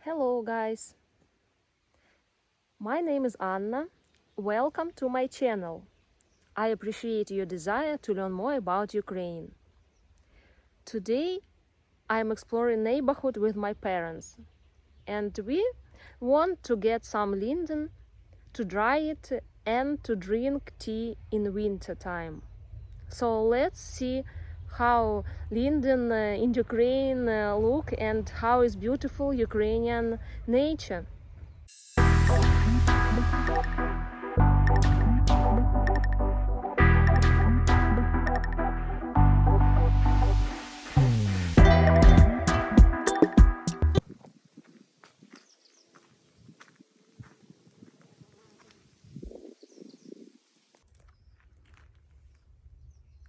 Hello guys, my name is Anna. Welcome to my channel. I appreciate your desire to learn more about Ukraine. Today I'm exploring neighborhood with my parents and we want to get some linden, to dry it and to drink tea in winter time. So let's see how linden in Ukraine look and how is beautiful Ukrainian nature.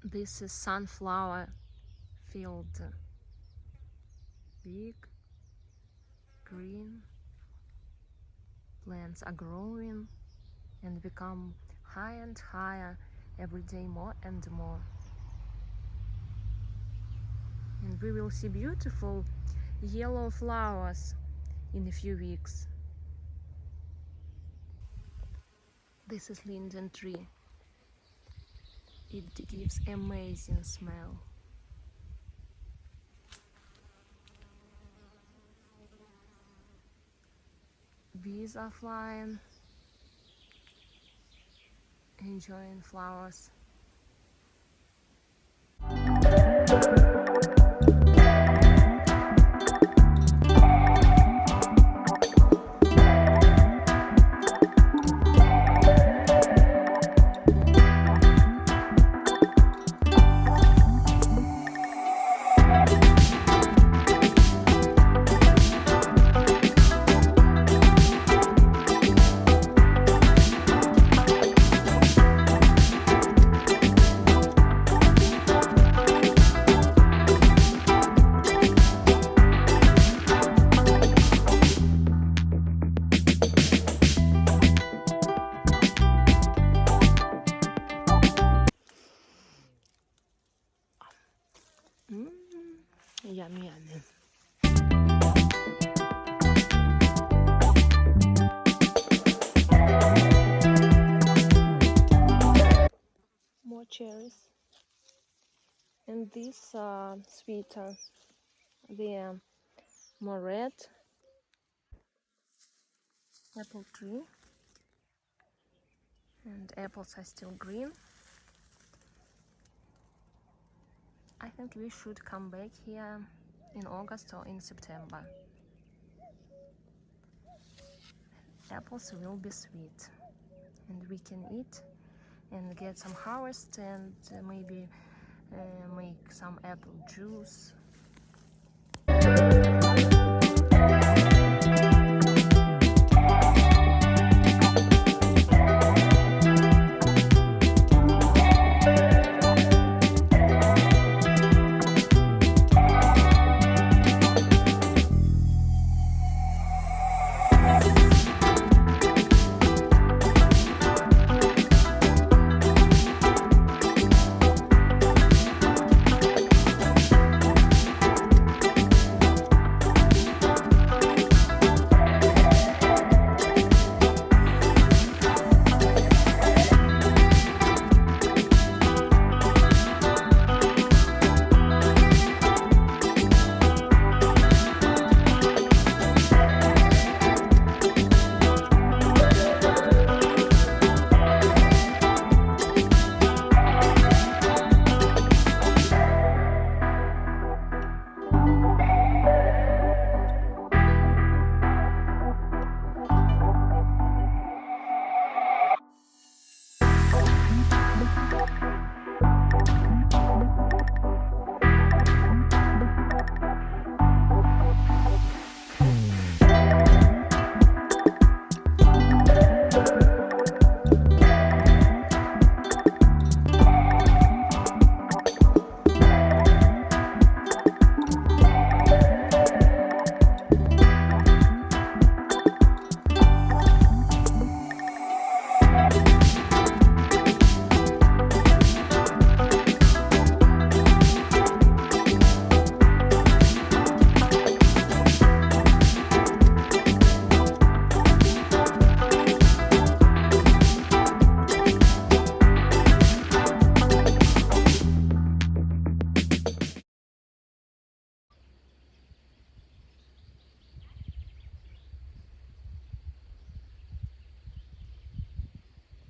This is sunflower field. Big, green plants are growing and become higher and higher every day, more and more. And we will see beautiful yellow flowers in a few weeks. This is linden tree. It gives amazing smell. Bees are flying, enjoying flowers. Yummy, yummy. More cherries. And these are sweeter. They are more red. Apple tree. And apples are still green. I think we should come back here in August or in September. Apples will be sweet and we can eat and get some harvest and maybe make some apple juice.